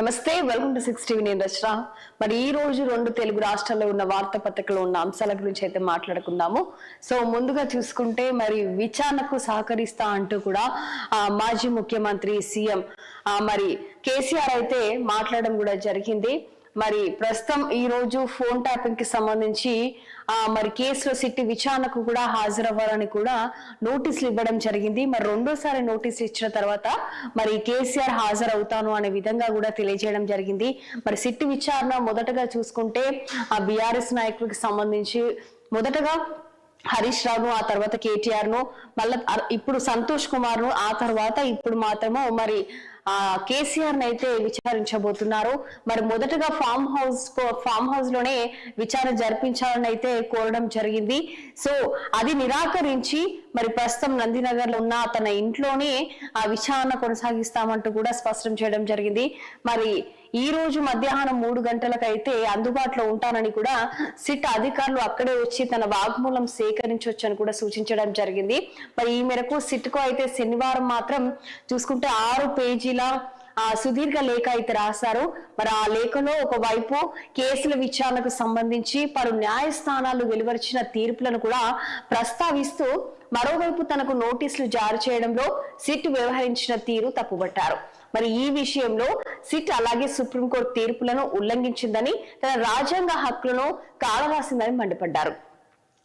నమస్తే, welcome to 6 TV. నేను రచన. మరి ఈ రోజు రెండు తెలుగు రాష్ట్రాల్లో ఉన్న వార్తాపత్రికలో ఉన్న అంశాల గురించి అయితే మాట్లాడుకుందాము. సో ముందుగా చూసుకుంటే మరి విచారణకు సహకరిస్తా అంటూ కూడా మాజీ ముఖ్యమంత్రి సీఎం మరి కేసీఆర్ అయితే మాట్లాడడం కూడా జరిగింది. మరి ప్రస్తుతం ఈ రోజు ఫోన్ ట్యాపింగ్ కి సంబంధించి మరి కేసులో సిట్టి విచారణకు కూడా హాజరవ్వాలని కూడా నోటీసులు ఇవ్వడం జరిగింది. మరి రెండోసారి నోటీసులు ఇచ్చిన తర్వాత మరి కేసీఆర్ హాజరవుతాను అనే విధంగా కూడా తెలియజేయడం జరిగింది. మరి సిట్టి విచారణ మొదటగా చూసుకుంటే బీఆర్ఎస్ నాయకులకు సంబంధించి మొదటగా హరీష్ రావును, ఆ తర్వాత కేటీఆర్ ను, మళ్ళా ఇప్పుడు సంతోష్ కుమార్ ను, ఆ తర్వాత ఇప్పుడు మాత్రము మరి కేసీఆర్ అయితే విచారించబోతున్నారు. మరి మొదటగా ఫామ్ హౌస్ లోనే విచారణ జరిపించాలని అయితే కోరడం జరిగింది. సో అది నిరాకరించి మరి ప్రస్తుతం నందినగర్ లో ఉన్న తన ఇంట్లోనే విచారణ కొనసాగిస్తామంటూ కూడా స్పష్టం చేయడం జరిగింది. మరి ఈ రోజు మధ్యాహ్నం 3 గంటలకైతే అందుబాటులో ఉంటానని కూడా సిట్ అధికారులు అక్కడే వచ్చి తన వాగ్మూలం సేకరించవచ్చు అని కూడా సూచించడం జరిగింది. మరి ఈ మేరకు సిట్ కు అయితే శనివారం మాత్రం చూసుకుంటే 6 పేజీల సుదీర్ఘ లేఖ అయితే రాశారు. మరి ఆ లేఖలో ఒకవైపు కేసుల విచారణకు సంబంధించి పలు న్యాయస్థానాలు వెలువరించిన తీర్పులను కూడా ప్రస్తావిస్తూ మరోవైపు తనకు నోటీసులు జారీ చేయడంలో సిట్ వ్యవహరించిన తీరు తప్పుబట్టారు. మరి ఈ విషయంలో సిట్ అలాగే సుప్రీంకోర్టు తీర్పులను ఉల్లంఘించిందని, తన రాజ్యాంగ హక్కులను కాలరాసిందని మండిపడ్డారు.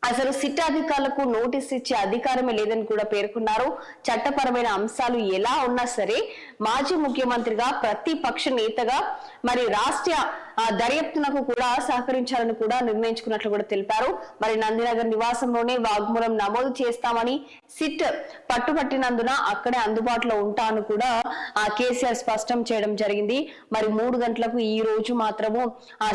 అసలు సిట్ అధికారులకు నోటీస్ ఇచ్చే అధికారమే లేదని కూడా పేర్కొన్నారు. చట్టపరమైన అంశాలు ఎలా ఉన్నా సరే మాజీ ముఖ్యమంత్రిగా, ప్రతిపక్ష నేతగా మరి రాష్ట్ర దర్యాప్తునకు కూడా సహకరించాలని కూడా నిర్ణయించుకున్నట్లు కూడా తెలిపారు. మరి నందినగర్ నివాసంలోనే వాగ్మూలం నమోదు చేస్తామని సిట్ పట్టుబట్టినందున అక్కడే అందుబాటులో ఉంటాను కూడా కేసీఆర్ స్పష్టం చేయడం జరిగింది. మరి 3 గంటలకు ఈ రోజు మాత్రము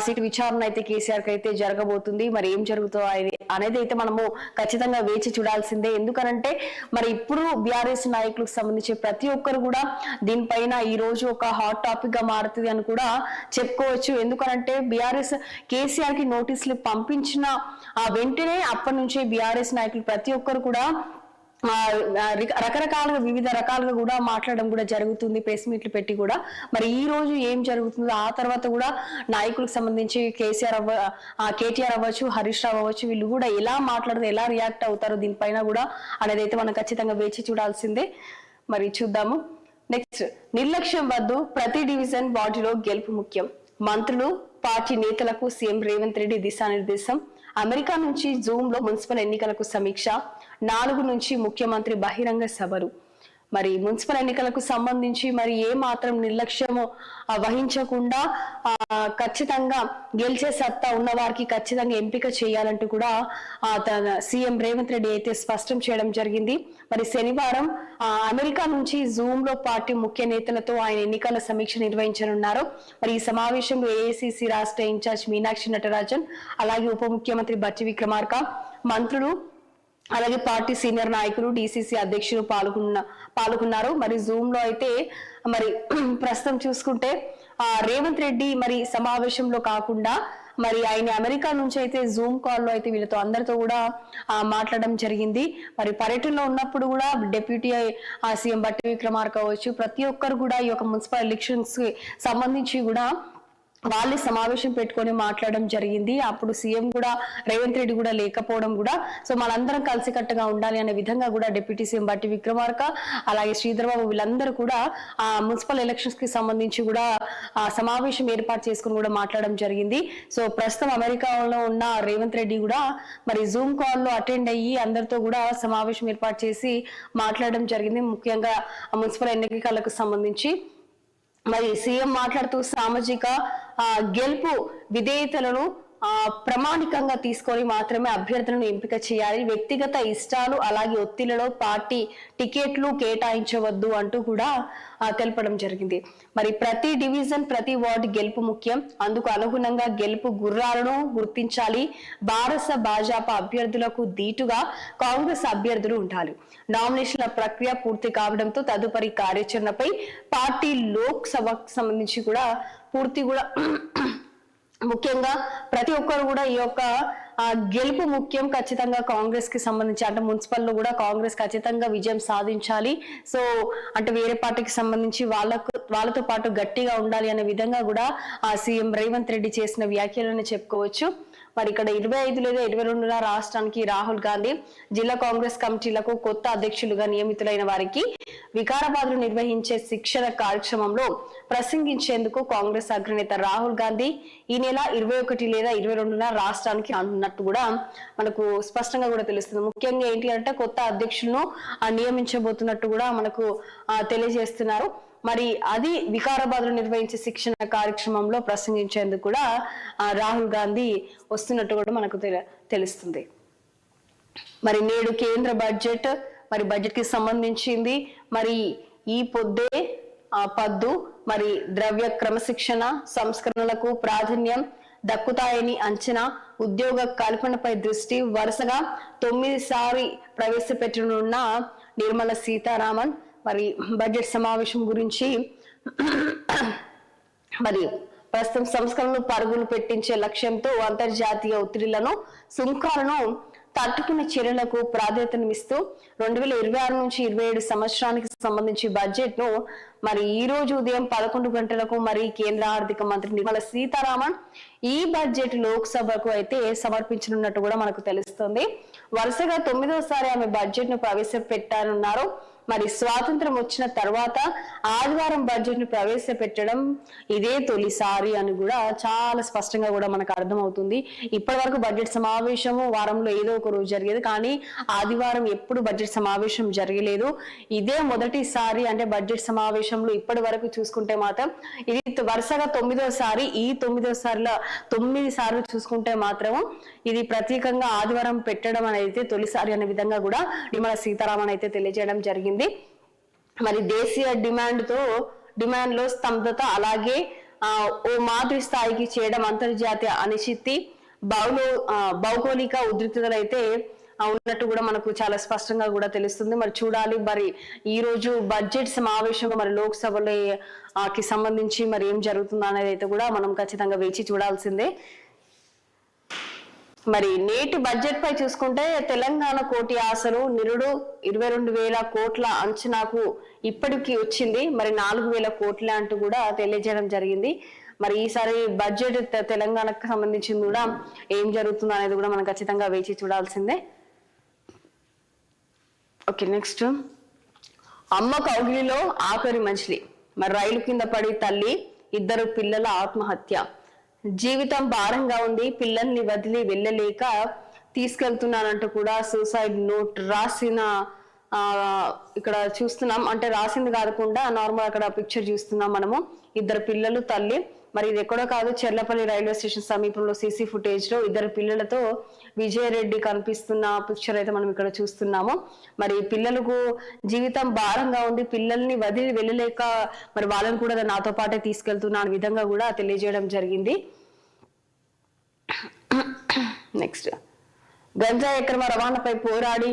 సిట్ విచారణ అయితే కేసీఆర్ కి అయితే జరగబోతుంది. మరి ఏం జరుగుతుందో అనేది అయితే మనము ఖచ్చితంగా వేచి చూడాల్సిందే. ఎందుకనంటే మరి ఇప్పుడు బీఆర్ఎస్ నాయకులకు సంబంధించి ప్రతి ఒక్కరు కూడా దీనిపైన ఈ రోజు ఒక హాట్ టాపిక్ గా మారుతుంది అని కూడా చెప్పుకోవచ్చు. ఎందుకనంటే బీఆర్ఎస్ కేసీఆర్ కి నోటీసులు పంపించిన వెంటనే అప్పటి నుంచే బీఆర్ఎస్ నాయకులు ప్రతి ఒక్కరు కూడా రకరకాలుగా వివిధ రకాలుగా కూడా మాట్లాడడం కూడా జరుగుతుంది, ప్రెస్ మీట్లు పెట్టి కూడా. మరి ఈ రోజు ఏం జరుగుతుందో, ఆ తర్వాత కూడా నాయకులకు సంబంధించి కేటీఆర్ అవ్వచ్చు, హరీష్ రావు అవ్వచ్చు, వీళ్ళు కూడా ఎలా మాట్లాడుతారు, ఎలా రియాక్ట్ అవుతారు దీనిపైన కూడా అనేది అయితే మనం ఖచ్చితంగా వేచి చూడాల్సిందే. మరి చూద్దాము. నెక్స్ట్, నిర్లక్ష్యం వద్దు, ప్రతి డివిజన్ వార్డులో గెలుపు ముఖ్యం. మంత్రులు, పార్టీ నేతలకు సీఎం రేవంత్ రెడ్డి దిశానిర్దేశం. అమెరికా నుంచి జూమ్ లో మున్సిపల్ ఎన్నికలకు సమీక్ష. 4 నుంచి ముఖ్యమంత్రి బహిరంగ సభలు. మరి మున్సిపల్ ఎన్నికలకు సంబంధించి మరి ఏ మాత్రం నిర్లక్ష్యము వహించకుండా ఖచ్చితంగా గెలిచే సత్తా ఉన్న వారికి ఖచ్చితంగా ఎంపిక చేయాలంటూ కూడా సీఎం రేవంత్ రెడ్డి అయితే స్పష్టం చేయడం జరిగింది. మరి శనివారం అమెరికా నుంచి జూమ్ లో పార్టీ ముఖ్య నేతలతో ఆయన ఎన్నికల సమీక్ష నిర్వహించనున్నారు. మరి ఈ సమావేశంలో ఏఐసిసి రాష్ట్ర ఇన్ఛార్జ్ మీనాక్షి నటరాజన్, అలాగే ఉప ముఖ్యమంత్రి బట్టి విక్రమార్క, మంత్రులు, అలాగే పార్టీ సీనియర్ నాయకులు, డిసిసి అధ్యక్షులు పాల్గొన్నారు. మరి జూమ్ లో అయితే మరి ప్రస్తుతం చూసుకుంటే రేవంత్ రెడ్డి మరి సమావేశంలో కాకుండా మరి ఆయన అమెరికా నుంచి అయితే జూమ్ కాల్లో అయితే వీళ్ళతో అందరితో కూడా మాట్లాడడం జరిగింది. మరి పర్యటనలో ఉన్నప్పుడు కూడా డిప్యూటీ సీఎం బట్టి విక్రమార్క కావచ్చు, ప్రతి ఒక్కరు కూడా ఈ యొక్క మున్సిపల్ ఎలక్షన్స్ కి సంబంధించి కూడా వాళ్ళే సమావేశం పెట్టుకొని మాట్లాడడం జరిగింది. అప్పుడు సీఎం కూడా రేవంత్ రెడ్డి కూడా లేకపోవడం కూడా, సో మనందరం కలిసికట్టుగా ఉండాలి అనే విధంగా కూడా డిప్యూటీ సీఎం బట్టి విక్రమార్క, అలాగే శ్రీధర్ బాబు వీళ్ళందరూ కూడా మున్సిపల్ ఎలక్షన్స్ కి సంబంధించి కూడా సమావేశం ఏర్పాటు చేసుకుని కూడా మాట్లాడడం జరిగింది. సో ప్రస్తుతం అమెరికాలో ఉన్న రేవంత్ రెడ్డి కూడా మరి జూమ్ కాల్ లో అటెండ్ అయ్యి అందరితో కూడా సమావేశం ఏర్పాటు చేసి మాట్లాడడం జరిగింది. ముఖ్యంగా మున్సిపల్ ఎన్నికలకు సంబంధించి మరి సీఎం మాట్లాడుతూ సామాజిక గెలుపు విధేయతలను ప్రామాణికంగా తీసుకొని మాత్రమే అభ్యర్థులను ఎంపిక చేయాలి. వ్యక్తిగత ఇష్టాలు అలాగే ఒత్తిళ్లలో పార్టీ టికెట్లు కేటాయించవద్దు అంటూ కూడా తెలపడం జరిగింది. మరి ప్రతి డివిజన్, ప్రతి వార్డు గెలుపు ముఖ్యం. అందుకు అనుగుణంగా గెలుపు గుర్రాలను గుర్తించాలి. భాజపా అభ్యర్థులకు దీటుగా కాంగ్రెస్ అభ్యర్థులు ఉండాలి. నామినేషన్ల ప్రక్రియ పూర్తి కావడంతో తదుపరి కార్యాచరణపై పార్టీ లోక్ సభకు సంబంధించి కూడా పూర్తి కూడా ముఖ్యంగా ప్రతి ఒక్కరు కూడా ఈ యొక్క గెలుపు ముఖ్యం. ఖచ్చితంగా కాంగ్రెస్ కి సంబంధించి అంటే మున్సిపల్ లో కూడా కాంగ్రెస్ ఖచ్చితంగా విజయం సాధించాలి. సో అంటే వేరే పార్టీకి సంబంధించి వాళ్ళకు వాళ్ళతో పాటు గట్టిగా ఉండాలి అనే విధంగా కూడా ఆ సీఎం రేవంత్ రెడ్డి చేసిన వ్యాఖ్యలను చెప్పుకోవచ్చు. మరి ఇక్కడ 25 లేదా 22న రాష్ట్రానికి రాహుల్ గాంధీ జిల్లా కాంగ్రెస్ కమిటీలకు కొత్త అధ్యక్షులుగా నియమితులైన వారికి వికారాబాద్ లో నిర్వహించే శిక్షణ కార్యక్రమంలో ప్రసంగించేందుకు కాంగ్రెస్ అగ్రనేత రాహుల్ గాంధీ ఈ నెల 21 లేదా 22న రాష్ట్రానికి రానున్నట్టు కూడా మనకు స్పష్టంగా కూడా తెలుస్తుంది. ముఖ్యంగా ఏంటి అంటే కొత్త అధ్యక్షులను నియమించబోతున్నట్టు కూడా మనకు తెలియజేస్తున్నారు. మరి అది వికారాబాద్ లో నిర్వహించే శిక్షణ కార్యక్రమంలో ప్రసంగించేందుకు కూడా రాహుల్ గాంధీ వస్తున్నట్టు కూడా మనకు తెలుస్తుంది. మరి నేడు కేంద్ర బడ్జెట్ కి సంబంధించింది మరి ఈ పద్దు మరి ద్రవ్య క్రమశిక్షణ సంస్కరణలకు ప్రాధాన్యం దక్కుతాయని అంచనా, ఉద్యోగ కల్పనపై దృష్టి, వరుసగా 9 సారి ప్రవేశపెట్టనున్న నిర్మలా సీతారామన్ మరి బడ్జెట్ సమావేశం గురించి మరి ప్రస్తుతం సంస్కరణలు పరుగులు పెట్టించే లక్ష్యంతో అంతర్జాతీయ ఒత్తిడిలను సుంకాలను తట్టుకునే చర్యలకు ప్రాధాన్యతనిస్తూ 2026 నుంచి 27 సంవత్సరానికి సంబంధించి బడ్జెట్ ను మరి ఈ రోజు ఉదయం 11 గంటలకు మరి కేంద్ర ఆర్థిక మంత్రి నిర్మలా సీతారామన్ ఈ బడ్జెట్ లోక్సభకు అయితే సమర్పించనున్నట్టు కూడా మనకు తెలుస్తుంది. వరుసగా 9వసారి ఆమె బడ్జెట్ ను ప్రవేశపెట్టారన్నారు. మరి స్వాతంత్రం వచ్చిన తర్వాత ఆదివారం బడ్జెట్ ను ప్రవేశపెట్టడం ఇదే తొలిసారి అని కూడా చాలా స్పష్టంగా కూడా మనకు అర్థమవుతుంది. ఇప్పటి వరకు బడ్జెట్ సమావేశము వారంలో ఏదో ఒక రోజు జరిగేది, కానీ ఆదివారం ఎప్పుడు బడ్జెట్ సమావేశం జరగలేదు. ఇదే మొదటిసారి అంటే బడ్జెట్ సమావేశంలో ఇప్పటి వరకు చూసుకుంటే మాత్రం ఇది వరుసగా 9వసారి. ఈ 9 సార్లు చూసుకుంటే మాత్రం ఇది ప్రత్యేకంగా ఆదివారం పెట్టడం అనేది తొలిసారి అనే విధంగా కూడా నిర్మలా సీతారామన్ అయితే తెలియజేయడం జరిగింది. మరి దేశీయ డిమాండ్ లో స్తబ్దత, అలాగే ఓ మాదిరి స్థాయికి చేయడం, అంతర్జాతీయ అనిశ్చితి, భౌగోళిక ఉద్రిక్తతలు అయితే ఉన్నట్టు కూడా మనకు చాలా స్పష్టంగా కూడా తెలుస్తుంది. మరి చూడాలి మరి ఈ రోజు బడ్జెట్ సమావేశం మరి లోక్సభలో కి సంబంధించి మరి ఏం జరుగుతుందో అనేది అయితే కూడా మనం ఖచ్చితంగా వేచి చూడాల్సిందే. మరి నేటి బడ్జెట్ పై చూసుకుంటే తెలంగాణ కోటి ఆశలు నిరుడు 22,000 కోట్ల అంచనాకు ఇప్పటికి వచ్చింది. మరి 4,000 కోట్ల అంటూ కూడా తెలియజేయడం జరిగింది. మరి ఈసారి బడ్జెట్ తెలంగాణకు సంబంధించింది కూడా ఏం జరుగుతుందో అనేది కూడా మనం ఖచ్చితంగా వేచి చూడాల్సిందే. ఓకే, నెక్స్ట్ అమ్మ కౌగిలిలో ఆఖరి మజిలీ. మరి రైలు కింద పడి తల్లి, 2 పిల్లల ఆత్మహత్య. జీవితం భారంగా ఉంది, పిల్లల్ని వదిలి వెళ్ళలేక తీసుకెళ్తున్నానంటూ కూడా సూసైడ్ నోట్ రాసిన ఇక్కడ చూస్తున్నాం. అంటే రాసింది కాకుండా నార్మల్ అక్కడ పిక్చర్ చూస్తున్నాం మనము. 2 పిల్లలు, తల్లి. మరి ఇది ఎక్కడో కాదు, చెర్లపల్లి రైల్వే స్టేషన్ సమీపంలో సీసీ ఫుటేజ్ లో 2 పిల్లలతో విజయరెడ్డి కనిపిస్తున్న పిక్చర్ అయితే మనం ఇక్కడ చూస్తున్నాము. మరి పిల్లలకు జీవితం భారంగా ఉంది, పిల్లల్ని వదిలి వెళ్ళలేక మరి వాళ్ళని కూడా నాతో పాటే తీసుకెళ్తున్నా అనే విధంగా కూడా తెలియజేయడం జరిగింది. నెక్స్ట్ గంజాయి అక్రమ రవాణాపై పోరాడి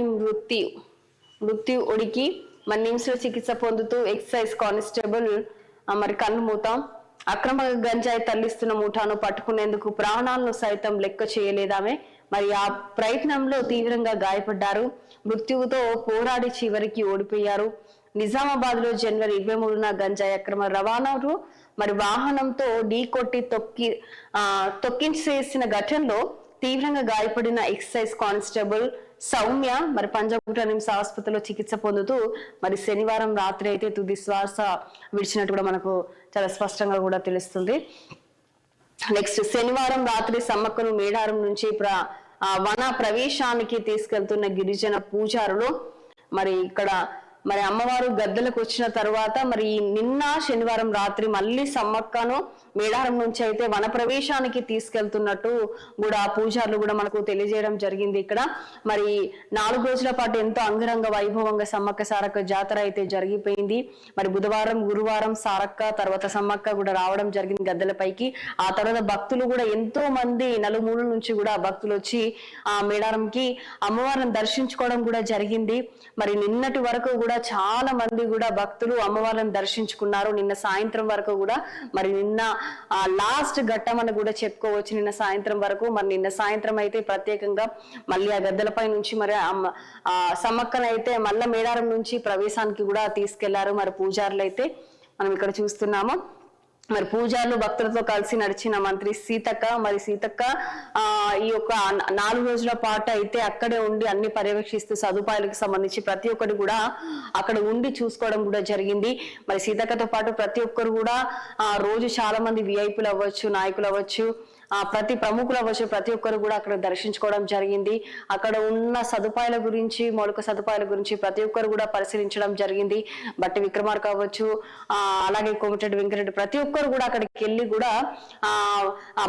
మృత్యు ఒడికి మరి నిమ్స్ లో చికిత్స పొందుతూ ఎక్సైజ్ కానిస్టేబుల్ మరి కన్నుమూతాం. అక్రమ గంజాయి తరలిస్తున్న ముఠాను పట్టుకునేందుకు ప్రాణాలను సైతం లెక్క చేయలేదామే. మరి ఆ ప్రయత్నంలో తీవ్రంగా గాయపడ్డారు. మృత్యువుతో పోరాడి చివరికి ఓడిపోయారు. నిజామాబాద్ లో జనవరి 23న గంజాయి అక్రమ రవాణాను మరి వాహనంతో ఢీకొట్టి తొక్కించేసిన ఘటనలో తీవ్రంగా గాయపడిన ఎక్సైజ్ కానిస్టేబుల్ సౌమ్య మరి పంజాగుట్ట నిమ్స్ ఆసుపత్రిలో చికిత్స పొందుతూ మరి శనివారం రాత్రి అయితే తుది శ్వాస విడిచినట్టు కూడా మనకు చాలా స్పష్టంగా కూడా తెలుస్తుంది. నెక్స్ట్ శనివారం రాత్రి సమ్మక్కను మేడారం నుంచి వన ప్రవేశానికి తీసుకెళ్తున్న గిరిజన పూజారులు మరి ఇక్కడ మరి అమ్మవారు గద్దెలకు వచ్చిన తర్వాత మరి నిన్న శనివారం రాత్రి మళ్ళీ సమ్మక్కను మేడారం నుంచి అయితే వన ప్రవేశానికి తీసుకెళ్తున్నట్టు కూడా పూజారులు కూడా మనకు తెలియజేయడం జరిగింది. ఇక్కడ మరి 4 రోజుల పాటు ఎంతో అంగరంగ వైభవంగా సమ్మక్క సారక్క జాతర అయితే జరిగిపోయింది. మరి బుధవారం, గురువారం సారక్క తర్వాత సమ్మక్క కూడా రావడం జరిగింది గద్దెలపైకి. ఆ తర్వాత భక్తులు కూడా ఎంతో మంది నలుమూలల నుంచి కూడా భక్తులు వచ్చి ఆ మేడారంకి అమ్మవారిని దర్శించుకోవడం కూడా జరిగింది. మరి నిన్నటి వరకు కూడా చాలా మంది కూడా భక్తులు అమ్మవారిని దర్శించుకున్నారు. నిన్న సాయంత్రం వరకు కూడా మరి నిన్న లాస్ట్ ఘట్టం అని కూడా చెప్పుకోవచ్చు. నిన్న సాయంత్రం వరకు మరి నిన్న సాయంత్రం అయితే ప్రత్యేకంగా మళ్ళీ ఆ గద్దెలపై నుంచి మరి సమ్మక్కనైతే మళ్ళా మేడారం నుంచి ప్రవేశానికి కూడా తీసుకెళ్లారు మరి పూజారులు అయితే. మనం ఇక్కడ చూస్తున్నాము. మరి పూజారులు భక్తులతో కలిసి నడిచిన మంత్రి సీతక్క, మరి సీతక్క ఈ యొక్క 4 రోజుల పాటు అయితే అక్కడే ఉండి అన్ని పర్యవేక్షిస్తూ సదుపాయాలకు సంబంధించి ప్రతి ఒక్కటి కూడా అక్కడ ఉండి చూసుకోవడం కూడా జరిగింది. మరి సీతక్కతో పాటు ప్రతి ఒక్కరు కూడా రోజు చాలా మంది విఐపీలు అవ్వచ్చు, నాయకులు అవ్వచ్చు, ప్రతి ప్రముఖులు అవ్వచ్చు, ప్రతి ఒక్కరు కూడా అక్కడ దర్శించుకోవడం జరిగింది. అక్కడ ఉన్న సదుపాయాల గురించి, మౌలిక సదుపాయాల గురించి ప్రతి ఒక్కరు కూడా పరిశీలించడం జరిగింది. బట్టి విక్రమార్క అవ్వచ్చు, అలాగే కోమటిరెడ్డి వెంకటరెడ్డి, ప్రతి ఒక్కరు కూడా అక్కడికి వెళ్ళి కూడా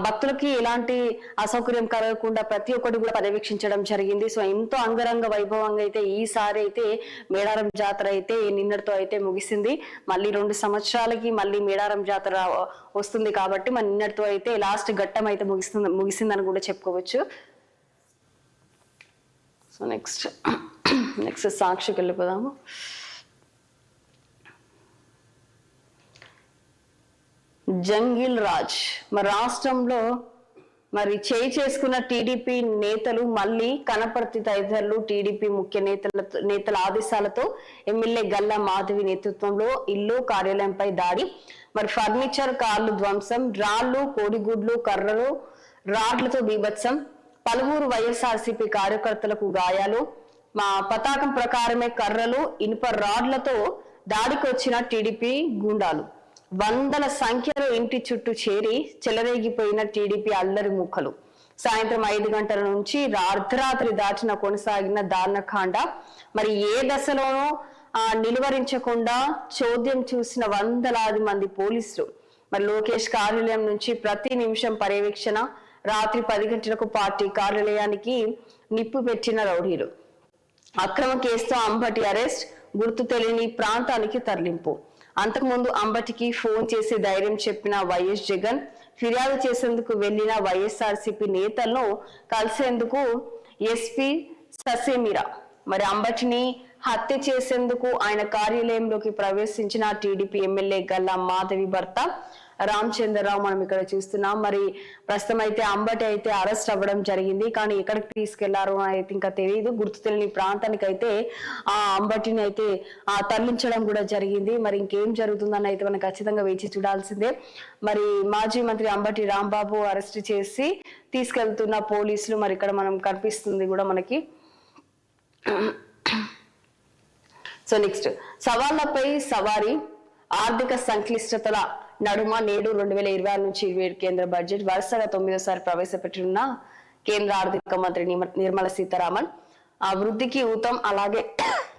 భక్తులకి ఎలాంటి అసౌకర్యం కలగకుండా ప్రతి ఒక్కటి కూడా పర్యవేక్షించడం జరిగింది. సో ఎంతో అంగరంగ వైభవంగా అయితే ఈసారి అయితే మేడారం జాతర అయితే నిన్నటితో అయితే ముగిసింది. మళ్ళీ 2 సంవత్సరాలకి మళ్ళీ మేడారం జాతర వస్తుంది కాబట్టి మన నిన్నటితో అయితే లాస్ట్ ఘట్టం అయితే ముగిసిందని కూడా చెప్పుకోవచ్చు. సో నెక్స్ట్ సాక్షికి వెళ్ళిపోదాము. జంగిల్ రాజ్, మరి రాష్ట్రంలో మరి చేసుకున్న టీడీపీ నేతలు మళ్ళీ కనపర్తి తదితరులు టీడీపీ ముఖ్య నేతల ఆదేశాలతో ఎమ్మెల్యే గల్లా మాధవి నేతృత్వంలో ఇల్లు కార్యాలయంపై దాడి, మరి ఫర్నిచర్ కార్లు ధ్వంసం, రాళ్లు, కోడిగుడ్లు, కర్రలు, రాడ్లతో బీభత్సం, పలువురు వైఎస్ఆర్సీపీ కార్యకర్తలకు గాయాలు, మా పతాకం ప్రకారమే కర్రలు, ఇనుప రాడ్లతో దాడికి వచ్చిన టీడీపీ గూండాలు, వందల సంఖ్యలో ఇంటి చుట్టూ చేరి చెలరేగిపోయిన టీడీపీ అల్లరి ముక్కలు, సాయంత్రం 5 గంటల నుంచి అర్ధరాత్రి దాటిన కొనసాగిన దారుణకాండ, మరి ఏ దశలోనూ నిలువరించకుండా చోద్యం చూసిన వందలాది మంది పోలీసులు, మరి లోకేష్ కార్యాలయం నుంచి ప్రతి నిమిషం పర్యవేక్షణ, రాత్రి 10 గంటలకు పార్టీ కార్యాలయానికి నిప్పు పెట్టిన రౌడీలు, అక్రమ కేసుతో అంబటి అరెస్ట్, గుర్తు తెలియని ప్రాంతానికి తరలింపు, అంతకుముందు అంబటికి ఫోన్ చేసి ధైర్యం చెప్పిన వైఎస్ జగన్, ఫిర్యాదు చేసేందుకు వెళ్లిన వైఎస్ఆర్సీపీ నేతలను కలిసేందుకు ఎస్పీ ససేమిరా, మరి అంబటిని హత్య చేసేందుకు ఆయన కార్యాలయంలోకి ప్రవేశించిన టీడీపీ ఎమ్మెల్యే గల్లా మాధవి భర్త రామచంద్రరావు మనం ఇక్కడ చూస్తున్నాం. మరి ప్రస్తుతం అయితే అంబటి అయితే అరెస్ట్ అవ్వడం జరిగింది. కానీ ఎక్కడికి తీసుకెళ్లారో అయితే ఇంకా తెలియదు. గుర్తు తెలియని ప్రాంతానికి అయితే అంబటిని అయితే తరలించడం కూడా జరిగింది. మరి ఇంకేం జరుగుతుందని అయితే మనం ఖచ్చితంగా వేచి చూడాల్సిందే. మరి మాజీ మంత్రి అంబటి రాంబాబు అరెస్ట్ చేసి తీసుకెళ్తున్న పోలీసులు మరి ఇక్కడ మనం కనిపిస్తుంది కూడా మనకి. సో నెక్స్ట్ సవాళ్లపై సవారీ, ఆర్థిక సంక్లిష్టతల నడుమ నేడు 2026 నుంచి 27 కేంద్ర బడ్జెట్ వరుసగా 9వ ప్రవేశపెట్టనున్న కేంద్ర ఆర్థిక మంత్రి నిర్మలా సీతారామన్ వృద్ధికి ఊతం, అలాగే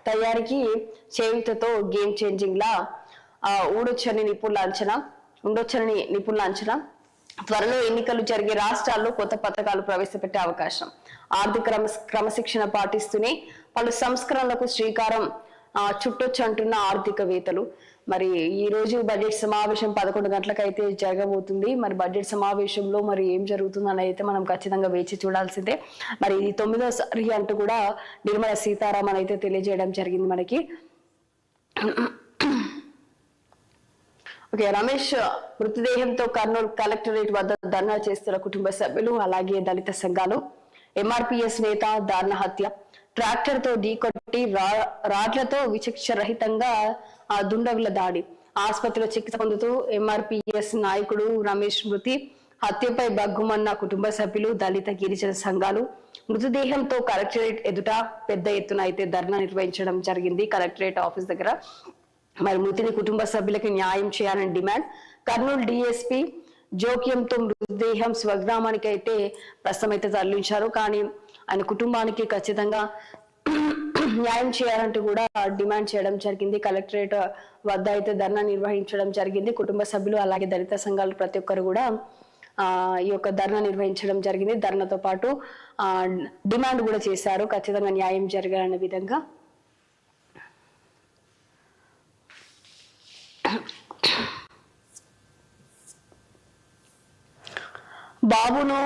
తయారీకి చేయుతతో గేమ్ చేంజింగ్ లా ఉండొచ్చని నిపుణుల అంచనా. త్వరలో ఎన్నికలు జరిగే రాష్ట్రాల్లో కొత్త పథకాలు ప్రవేశపెట్టే అవకాశం, ఆర్థిక క్రమశిక్షణ పాటిస్తూనే పలు సంస్కరణలకు శ్రీకారం చుట్టొచ్చు అంటున్న ఆర్థికవేత్తలు. మరి ఈ రోజు బడ్జెట్ సమావేశం 11 గంటలకు అయితే జరగబోతుంది. మరి బడ్జెట్ సమావేశంలో మరి ఏం జరుగుతుందని అయితే మనం ఖచ్చితంగా వేచి చూడాల్సిందే. మరి ఇది 9వసారి అంటూ కూడా నిర్మలా సీతారామన్ అయితే తెలియజేయడం జరిగింది మనకి. ఓకే, రమేష్ మృతదేహంతో కర్నూలు కలెక్టరేట్ వద్ద ధర్నా చేస్తున్న కుటుంబ సభ్యులు, అలాగే దళిత సంఘాలు. ఎంఆర్పిఎస్ నేత దారుణ హత్య, ట్రాక్టర్ తో ఢీకొట్టి రాడ్లతో విచక్ష రహితంగా దుండగుల దాడి, ఆసుపత్రిలో చికిత్స పొందుతూ ఎంఆర్పిఎస్ నాయకుడు రమేష్ మృతి, హత్యపై బగ్గుమన్న కుటుంబ సభ్యులు, దళిత గిరిజన సంఘాలు. మృతదేహంతో కలెక్టరేట్ ఎదుట పెద్ద ఎత్తున అయితే ధర్నా నిర్వహించడం జరిగింది కలెక్టరేట్ ఆఫీస్ దగ్గర. మరి మృతిని కుటుంబ సభ్యులకి న్యాయం చేయాలని డిమాండ్. కర్నూలు డిఎస్పీ జోక్యంతో మృతదేహం స్వగ్రామానికి అయితే ప్రస్తుతం అయితే తరలించారు. కానీ ఆయన కుటుంబానికి ఖచ్చితంగా న్యాయం చేయాలంటూ కూడా డిమాండ్ చేయడం జరిగింది. కలెక్టరేట్ వద్ద అయితే ధర్నా నిర్వహించడం జరిగింది. కుటుంబ సభ్యులు అలాగే దళిత సంఘాలు ప్రతి ఒక్కరు కూడా ఈ యొక్క ధర్నా నిర్వహించడం జరిగింది. ధర్నాతో పాటు డిమాండ్ కూడా చేశారు ఖచ్చితంగా న్యాయం జరగాలనే విధంగా. బాబును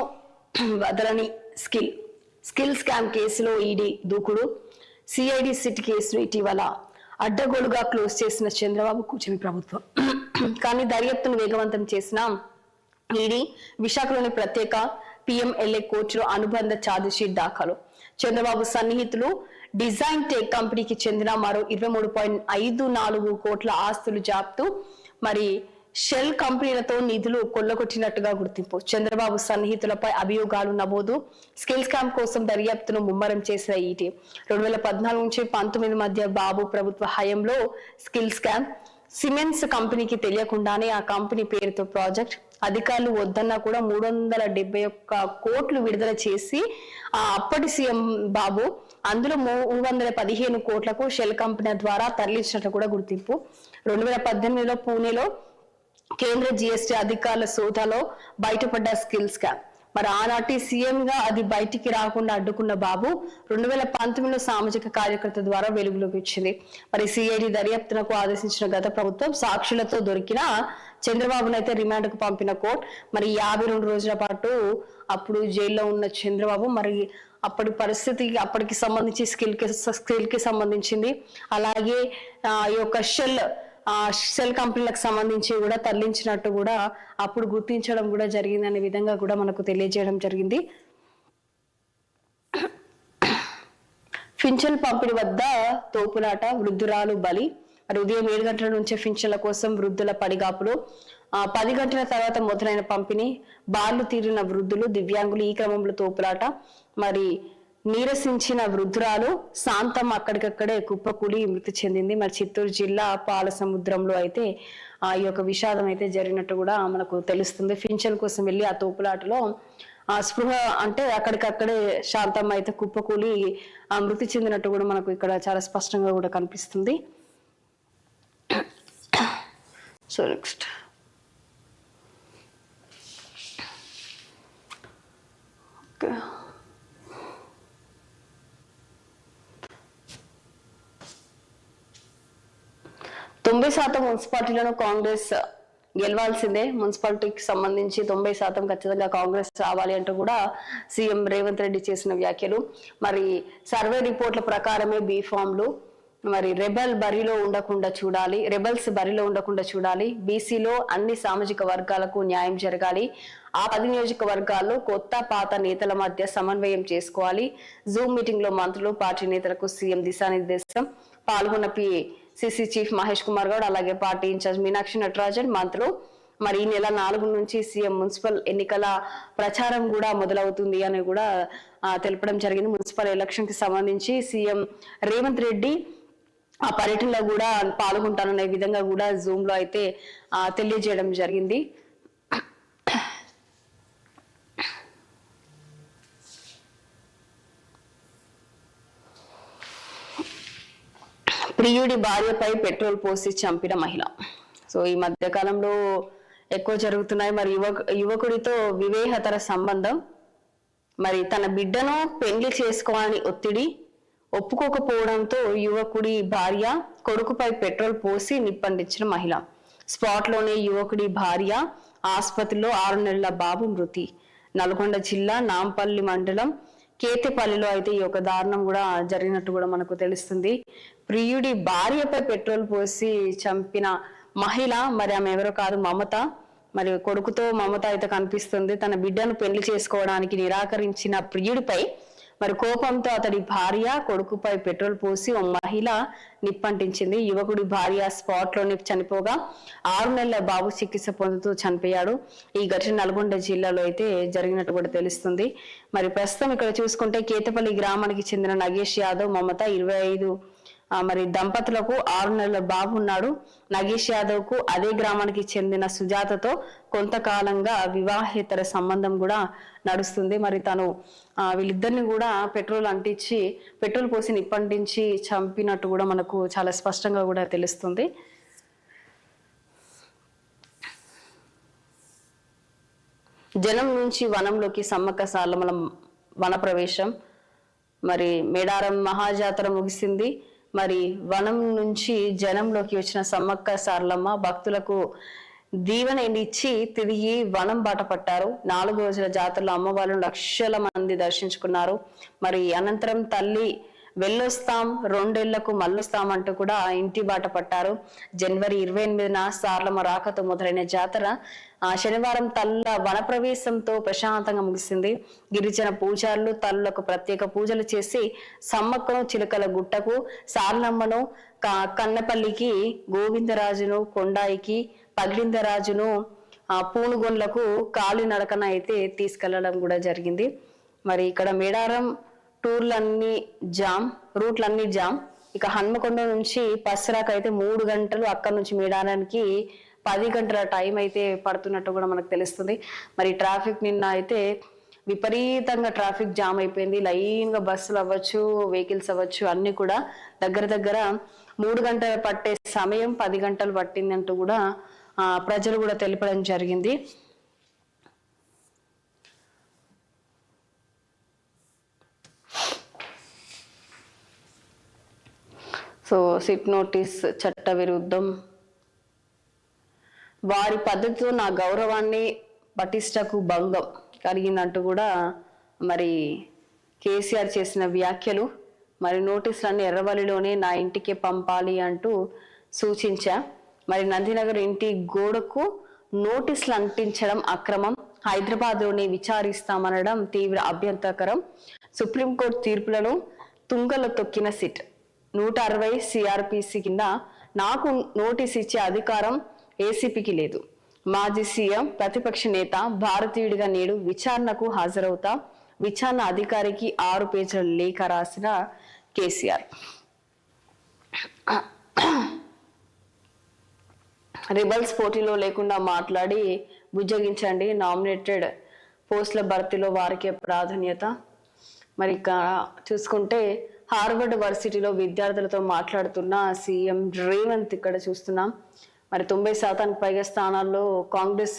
వదలని స్కిల్ స్కామ్ కేసులో ఈడీ దూకుడు, సిఐడి సిట్ కేసును ఇటీవల అడ్డగోలుగా క్లోజ్ చేసిన చంద్రబాబు కూటమి ప్రభుత్వం. కానీ దర్యాప్తును వేగవంతం చేసిన ఈడీ విశాఖలోని ప్రత్యేక పిఎంఎల్ఏ కోర్టులో అనుబంధ ఛార్జిషీట్ దాఖలు. చంద్రబాబు సన్నిహితులు డిజైన్ టెక్ కంపెనీకి చెందిన మరో 23.54 కోట్ల ఆస్తులు జప్తు, మరి షెల్ కంపెనీలతో నిధులు కొల్లగొట్టినట్టుగా గుర్తింపు. చంద్రబాబు సన్నిహితులపై అభియోగాలు నమోదు. స్కిల్ స్కామ్ కోసం దర్యాప్తును ముమ్మరం చేసిన ఈటీ. 2014 నుంచి 19 మధ్య బాబు ప్రభుత్వ హయాంలో స్కిల్ స్కామ్. సిమెంట్స్ కంపెనీకి తెలియకుండానే ఆ కంపెనీ పేరుతో ప్రాజెక్ట్. అధికారులు వద్దన్నా కూడా 371 కోట్లు విడుదల చేసి అప్పటి సీఎం బాబు అందులో 315 కోట్లకు షెల్ కంపెనీ ద్వారా తరలించినట్లు కూడా గుర్తింపు. 2018లో పూణేలో కేంద్ర జిఎస్టీ అధికారుల సోదాలో బయటపడ్డ స్కిల్ స్కామ్. మరి ఆనాటి సీఎం గా అది బయటికి రాకుండా అడ్డుకున్న బాబు 2019లో సామాజిక కార్యకర్త ద్వారా వెలుగులోకి వచ్చింది. మరి సిఐడి దర్యాప్తునకు ఆదేశించిన గత ప్రభుత్వం సాక్షులతో దొరికిన చంద్రబాబునైతే రిమాండ్ కు పంపిన కోర్టు మరి 52 రోజుల పాటు అప్పుడు జైల్లో ఉన్న చంద్రబాబు మరి అప్పటి పరిస్థితి అప్పటికి సంబంధించి స్కిల్ కి సంబంధించింది, అలాగే ఈ యొక్క షెల్ కంపెనీలకు సంబంధించి కూడా తరలించినట్టు కూడా అప్పుడు గుర్తించడం కూడా జరిగింది అనే విధంగా కూడా మనకు తెలియజేయడం జరిగింది. పింఛన్ పంపిణీ వద్ద తోపులాట, వృద్ధురాలు బలి. మరి ఉదయం 7 గంటల నుంచే పింఛన్ల కోసం వృద్ధుల పడిగాపులు. 10 గంటల తర్వాత మొదలైన పంపిణీ. బార్లు తీరిన వృద్ధులు, దివ్యాంగులు. ఈ క్రమంలో తోపులాట. మరి నీరసించిన వృద్ధురాలు శాంతం అక్కడికక్కడే కుప్పకూలి మృతి చెందింది. మరి చిత్తూరు జిల్లా పాలసముద్రంలో అయితే ఈ యొక్క విషాదం అయితే జరిగినట్టు కూడా మనకు తెలుస్తుంది. పింఛన్ కోసం వెళ్ళి ఆ తోపులాటలో స్పృహ అంటే అక్కడికక్కడే శాంతమ్మ అయితే కుప్పకూలి మృతి చెందినట్టు కూడా మనకు ఇక్కడ చాలా స్పష్టంగా కూడా కనిపిస్తుంది. సో నెక్స్ట్ ఓకే, 90% మున్సిపాలిటీలను కాంగ్రెస్ గెలవాల్సిందే. మున్సిపాలిటీకి సంబంధించి 90% ఖచ్చితంగా కాంగ్రెస్ రావాలి అంటూ కూడా సీఎం రేవంత్ రెడ్డి చేసిన వ్యాఖ్యలు. మరి సర్వే రిపోర్ట్ల ప్రకారమే బీఫామ్లు. మరి రెబల్స్ బరిలో ఉండకుండా చూడాలి. బీసీలో అన్ని సామాజిక వర్గాలకు న్యాయం జరగాలి. ఆ 10 నియోజకవర్గాల్లో కొత్త పాత నేతల మధ్య సమన్వయం చేసుకోవాలి. జూమ్ మీటింగ్ లో మంత్రులు, పార్టీ నేతలకు సీఎం దిశానిర్దేశం. పాల్గొన్న సిసి చీఫ్ మహేష్ కుమార్ గౌడ్, అలాగే పార్టీ ఇన్ఛార్జ్ మీనాక్షి నటరాజన్ మంత్రులు. మరి ఈ నెల 4 నుంచి సీఎం మున్సిపల్ ఎన్నికల ప్రచారం కూడా మొదలవుతుంది అని కూడా తెలపడం జరిగింది. మున్సిపల్ ఎలక్షన్ కి సంబంధించి సీఎం రేవంత్ రెడ్డి ఆ పర్యటనలో కూడా పాల్గొంటాననే విధంగా కూడా జూమ్ లో అయితే తెలియజేయడం జరిగింది. ప్రియుడి భార్యపై పెట్రోల్ పోసి చంపిన మహిళ. సో ఈ మధ్య కాలంలో ఎక్కువ జరుగుతున్నాయి. మరి యువకుడితో వివేహతర సంబంధం. మరి తన బిడ్డను పెళ్లి చేసుకోవాలని ఒత్తిడి, ఒప్పుకోకపోవడంతో యువకుడి భార్య కొడుకుపై పెట్రోల్ పోసి నిప్పండించిన మహిళ. స్పాట్ లోనే యువకుడి భార్య, ఆసుపత్రిలో 6 నెలల బాబు మృతి. నల్గొండ జిల్లా నాంపల్లి మండలం కేతిపల్లిలో అయితే ఈ యొక్క దారుణం కూడా జరిగినట్టు కూడా మనకు తెలుస్తుంది. ప్రియుడి భార్యపై పెట్రోల్ పోసి చంపిన మహిళ, మరి ఆమె ఎవరో కాదు, మమత. మరి కొడుకుతో మమత అయితే కనిపిస్తుంది. తన బిడ్డను పెళ్లి చేసుకోవడానికి నిరాకరించిన ప్రియుడిపై మరి కోపంతో అతడి భార్య కొడుకుపై పెట్రోల్ పోసి ఓ మహిళ నిప్పంటించింది. యువకుడి భార్య స్పాట్ లోనే చనిపోగా 6 నెలల బాబు చికిత్స పొందుతూ చనిపోయాడు. ఈ ఘటన నల్గొండ జిల్లాలో అయితే జరిగినట్టు కూడా తెలుస్తుంది. మరి ప్రస్తుతం ఇక్కడ చూసుకుంటే కేతపల్లి గ్రామానికి చెందిన నగేష్ యాదవ్, మమత 25 మరి దంపతులకు 6 నెలల బాబు ఉన్నాడు. నగేష్ యాదవ్ కు అదే గ్రామానికి చెందిన సుజాతతో కొంతకాలంగా వివాహేతర సంబంధం కూడా నడుస్తుంది. మరి తను వీళ్ళిద్దరిని కూడా పెట్రోల్ పోసి నిప్పంటించి చంపినట్టు కూడా మనకు చాలా స్పష్టంగా కూడా తెలుస్తుంది. జనం నుంచి వనంలోకి సమ్మక్క సారలమ్మ వన ప్రవేశం. మరి మేడారం మహాజాతర ముగిసింది. మరి వనం నుంచి జనంలోకి వచ్చిన సమ్మక్క సారలమ్మ భక్తులకు దీవెన ఇచ్చి తిరిగి వనం బాట పట్టారు. 4 రోజుల జాతరలో అమ్మవారిని లక్షల మంది దర్శించుకున్నారు. మరి అనంతరం తల్లి వెళ్ళొస్తాం, 2 ఏళ్లకు మళ్ళొస్తాం అంటూ కూడా ఇంటి బాట పట్టారు. జనవరి 28న సారలమ్మ రాకతో మొదలైన జాతర శనివారం తల్ల వన ప్రవేశంతో ప్రశాంతంగా ముగిసింది. గిరిజన పూజారులు తల్లులకు ప్రత్యేక పూజలు చేసి సమ్మక్కను చిలకల గుట్టకు, సారలమ్మను కన్నపల్లికి, గోవిందరాజును కొండాయికి, పగిలిందరాజును పూనుగొండ్లకు కాలినడకన అయితే తీసుకెళ్లడం కూడా జరిగింది. మరి ఇక్కడ మేడారం రూట్లన్నీ జామ్. ఇక హన్మకొండ నుంచి పసరాకు అయితే 3 గంటలు, అక్కడ నుంచి మేడారానికి 10 గంటల టైం అయితే పడుతున్నట్టు కూడా మనకు తెలుస్తుంది. మరి ట్రాఫిక్ నిన్న అయితే విపరీతంగా ట్రాఫిక్ జామ్ అయిపోయింది. లైన్గా బస్సులు అవ్వచ్చు, వెహికల్స్ అవ్వచ్చు, అన్ని కూడా దగ్గర 3 గంటలు పట్టే సమయం 10 గంటలు పట్టిందంటూ కూడా ప్రజలు కూడా తెలపడం జరిగింది. సో సిట్ నోటీస్ చట్ట విరుద్ధం, వారి పద్ధతితో నా గౌరవాన్ని పటిష్టకు భంగం కలిగిందంటూ కూడా మరి కేసీఆర్ చేసిన వ్యాఖ్యలు. మరి నోటీసులన్నీ ఎర్రవల్లిలోనే నా ఇంటికే పంపాలి అంటూ సూచించా. మరి నందినగర్ ఇంటి గోడకు నోటీసులు అంటించడం అక్రమం, హైదరాబాద్లోనే విచారిస్తామనడం తీవ్ర అభ్యంతరకరం, సుప్రీంకోర్టు తీర్పులను తుంగలో తొక్కిన సిట్, 160 సిఆర్పిసి కింద నాకు నోటీస్ ఇచ్చే అధికారం ఏసీపీకి లేదు, మాజీ సీఎం ప్రతిపక్ష నేత భారతీయుడిగా నేడు విచారణకు హాజరవుతా, విచారణ అధికారికి 6 పేజీల లేఖ రాసిన కేసీఆర్. రిబల్స్ పోటీలో లేకుండా మాట్లాడి బుజ్జగించండి, నామినేటెడ్ పోస్టుల భర్తీలో వారికే ప్రాధాన్యత. మరి ఇక చూసుకుంటే హార్వర్డ్ వర్సిటీలో విద్యార్థులతో మాట్లాడుతున్న సీఎం రేవంత్ ఇక్కడ చూస్తున్నాం. మరి 90% పైగా స్థానాల్లో కాంగ్రెస్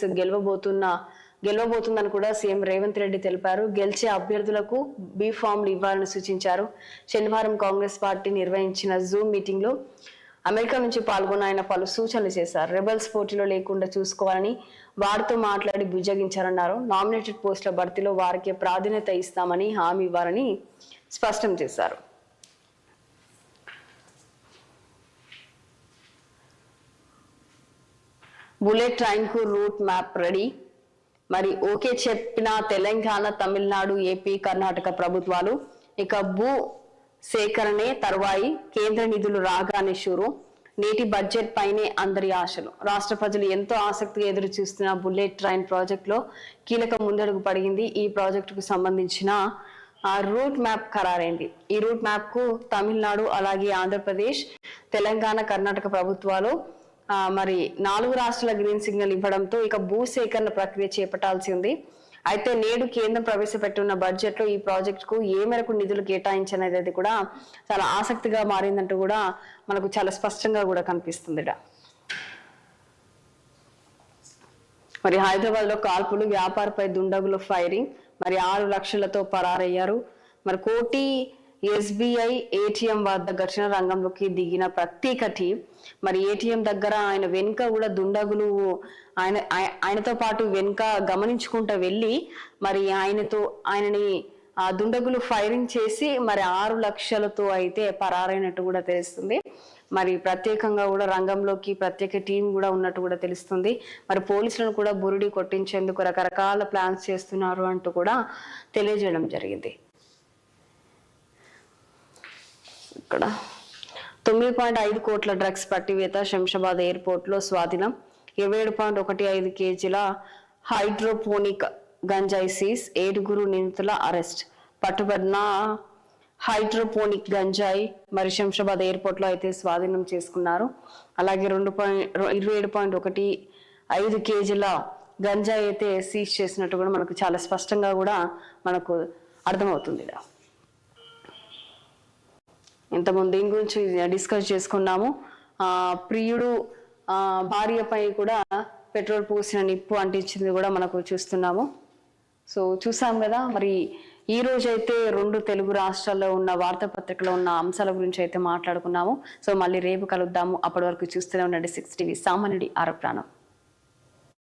గెలవబోతుందని కూడా సీఎం రేవంత్ రెడ్డి తెలిపారు. గెలిచే అభ్యర్థులకు బీ ఫామ్లు ఇవ్వాలని సూచించారు. శనివారం కాంగ్రెస్ పార్టీ నిర్వహించిన జూమ్ మీటింగ్ లో అమెరికా నుంచి పాల్గొన్న ఆయన పలు సూచనలు చేశారు. రెబల్స్ పోటీలో లేకుండా చూసుకోవాలని వారితో మాట్లాడి బుజ్జగించారన్నారు. నామినేటెడ్ పోస్టుల భర్తీలో వారికి ప్రాధాన్యత ఇస్తామని హామీ ఇవ్వాలని స్పష్టం చేశారు. బుల్లెట్ ట్రైన్ కు రూట్ మ్యాప్ రెడీ. మరి ఓకే చెప్పిన తెలంగాణ, తమిళనాడు, ఏపీ, కర్ణాటక ప్రభుత్వాలు. ఇక భూ సేకరణే తరువాయి, కేంద్ర నిధులు రాగానే షురు. నేటి బడ్జెట్ పైనే అందరి ఆశలు. రాష్ట్ర ప్రజలు ఎంతో ఆసక్తిగా ఎదురు చూస్తున్న బుల్లెట్ ట్రైన్ ప్రాజెక్ట్ లో కీలక ముందడుగు పడింది. ఈ ప్రాజెక్టుకు సంబంధించిన రూట్ మ్యాప్ ఖరారైంది. ఈ రూట్ మ్యాప్ కు తమిళనాడు, అలాగే ఆంధ్రప్రదేశ్, తెలంగాణ, కర్ణాటక ప్రభుత్వాలు మరి 4 రాష్ట్రాల గ్రీన్ సిగ్నల్ ఇవ్వడంతో ఇక భూసేకరణ ప్రక్రియ చేపట్టాల్సి ఉంది. అయితే నేడు కేంద్రం ప్రవేశపెట్టున్న బడ్జెట్ లో ఈ ప్రాజెక్ట్ కు ఏ మేరకు నిధులు కేటాయించనేది కూడా చాలా ఆసక్తిగా మారిందంటూ కూడా మనకు చాలా స్పష్టంగా కూడా కనిపిస్తుంది. మరి హైదరాబాద్ లో కాల్పులు, వ్యాపారపై దుండగులు ఫైరింగ్. మరి 6 లక్షలతో పరారయ్యారు. మరి కోటి ఎస్బీఐ ఏటీఎం వద్ద ఘటన రంగంలోకి దిగిన ప్రత్యేక టీం. మరి ఏటీఎం దగ్గర ఆయన వెనుక కూడా దుండగులు ఆయనతో పాటు వెనుక గమనించుకుంటూ వెళ్ళి మరి ఆయనని దుండగులు ఫైరింగ్ చేసి మరి 6 లక్షలతో అయితే పరారైనట్టు కూడా తెలుస్తుంది. మరి ప్రత్యేకంగా కూడా రంగంలోకి ప్రత్యేక టీం కూడా ఉన్నట్టు కూడా తెలుస్తుంది. మరి పోలీసులను కూడా బురిడి కొట్టించేందుకు రకరకాల ప్లాన్స్ చేస్తున్నారు అంటూ కూడా తెలియజేయడం జరిగింది. ఇక్కడ 9.5 కోట్ల డ్రగ్స్ పట్టివేత. శంషాబాద్ ఎయిర్పోర్ట్ లో స్వాధీనం. 27.15 కేజీల హైడ్రోపోనిక్ గంజాయి సీజ్. 7 నిందితుల అరెస్ట్. పట్టుబడిన హైడ్రోపోనిక్ గంజాయి మరి శంషాబాద్ ఎయిర్పోర్ట్ లో అయితే స్వాధీనం చేసుకున్నారు. అలాగే 27.15 కేజీల గంజాయి అయితే సీజ్ చేసినట్టు కూడా మనకు చాలా స్పష్టంగా కూడా మనకు అర్థమవుతుంది. ఇంతకుముందు దీని గురించి డిస్కస్ చేసుకున్నాము. ప్రియుడు భార్యపై కూడా పెట్రోల్ పోసిన నిప్పు అంటించింది కూడా మనకు చూస్తున్నాము. సో చూసాం కదా. మరి ఈ రోజు అయితే 2 తెలుగు రాష్ట్రాల్లో ఉన్న వార్తాపత్రికలో ఉన్న అంశాల గురించి అయితే మాట్లాడుకున్నాము. సో మళ్ళీ రేపు కలుద్దాము. అప్పటి వరకు చూస్తూనే ఉండండి 6 టీవీ. సామాన్యుడి ఆరోగ్య ప్రాణం.